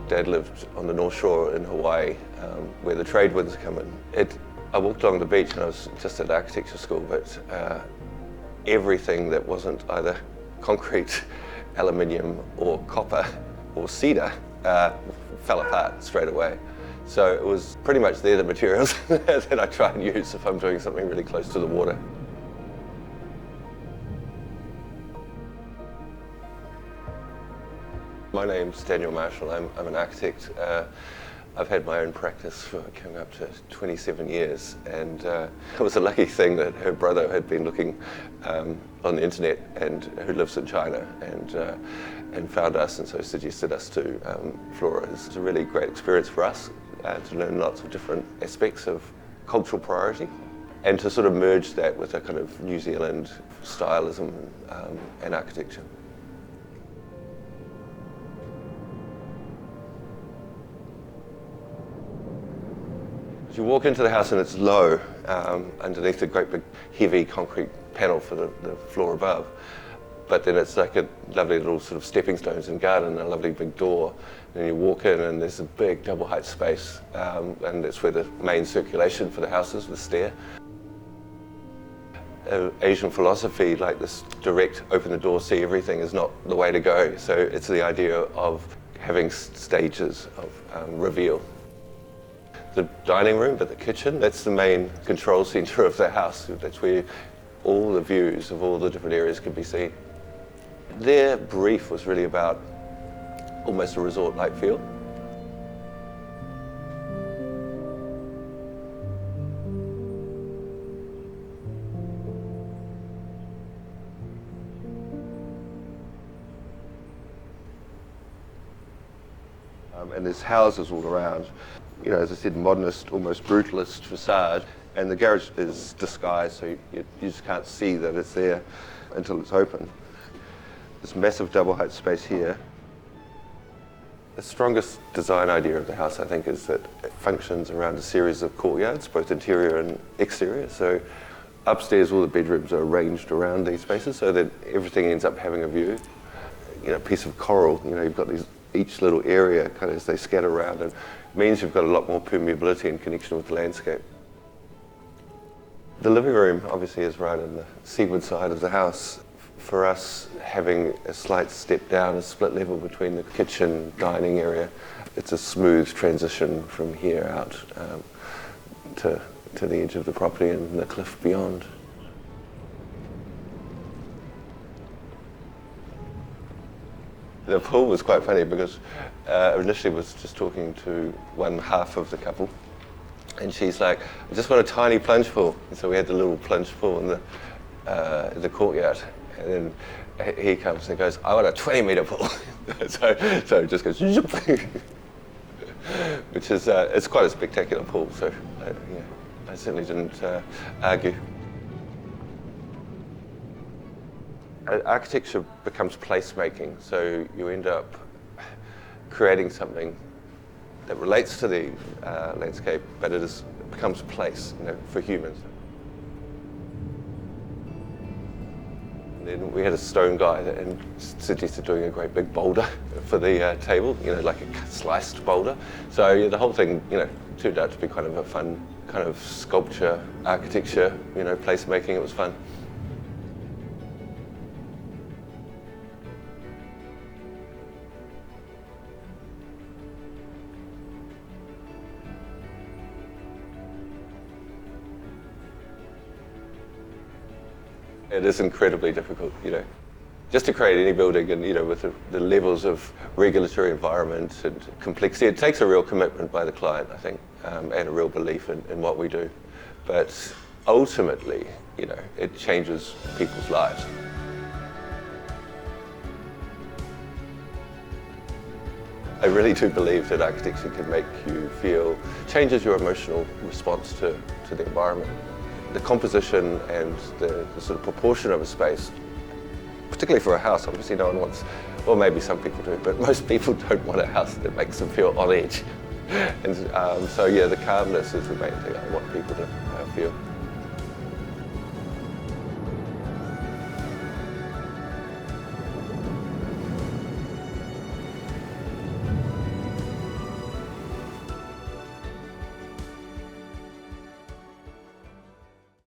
Dad lived on the North Shore in Hawaii, where the trade winds come in. I walked along the beach and I was just at architecture school, but everything that wasn't either concrete, aluminium, or copper, or cedar fell apart straight away. So it was pretty much they're the materials that I try and use if I'm doing something really close to the water. My name's Daniel Marshall. I'm an architect. I've had my own practice for coming up to 27 years, and it was a lucky thing that her brother had been looking on the internet, and who lives in China, and found us, and so suggested us to Flora. It was a really great experience for us to learn lots of different aspects of cultural priority, and to sort of merge that with a kind of New Zealand stylism and architecture. You walk into the house and it's low, underneath a great big heavy concrete panel for the floor above. But then it's like a lovely little sort of stepping stones and garden, a lovely big door. And you walk in and there's a big double height space, and that's where the main circulation for the house is, the stair. Asian philosophy, like this direct open the door, see everything, is not the way to go. So it's the idea of having stages of reveal. The dining room, but the kitchen, that's the main control centre of the house. That's where all the views of all the different areas can be seen. Their brief was really about almost a resort-like feel. And there's houses all around. You know, as I said, modernist, almost brutalist facade, and the garage is disguised, so you just can't see that it's there until it's open. This massive double height space here. The strongest design idea of the house, I think, is that it functions around a series of courtyards, both interior and exterior. So upstairs, all the bedrooms are arranged around these spaces so that everything ends up having a view. You know, a piece of coral, you know, you've got these, each little area kind of as they scatter around, and means you've got a lot more permeability and connection with the landscape. The living room obviously is right on the seaward side of the house. For us, having a slight step down, a split level between the kitchen, dining area, it's a smooth transition from here out to the edge of the property and the cliff beyond. The pool was quite funny because initially was just talking to one half of the couple, and she's like, I just want a tiny plunge pool. And so we had the little plunge pool in the courtyard, and then he comes and goes, I want a 20-metre pool. so it just goes, which is, it's quite a spectacular pool, so I certainly didn't argue. Architecture becomes placemaking, so you end up creating something that relates to the landscape, but it becomes a place, you know, for humans. And then we had a stone guy that suggested doing a great big boulder for the table, you know, like a sliced boulder. So the whole thing, you know, turned out to be kind of a fun kind of sculpture, architecture, you know, placemaking. It was fun. It is incredibly difficult, you know, just to create any building, and you know, with the levels of regulatory environment and complexity. It takes a real commitment by the client, I think, and a real belief in what we do. But ultimately, you know, it changes people's lives. I really do believe that architecture can make you feel, changes your emotional response to the environment. The composition and the sort of proportion of a space, particularly for a house, obviously no one wants, or maybe some people do, but most people don't want a house that makes them feel on edge. And so yeah, the calmness is the main thing I want people to feel.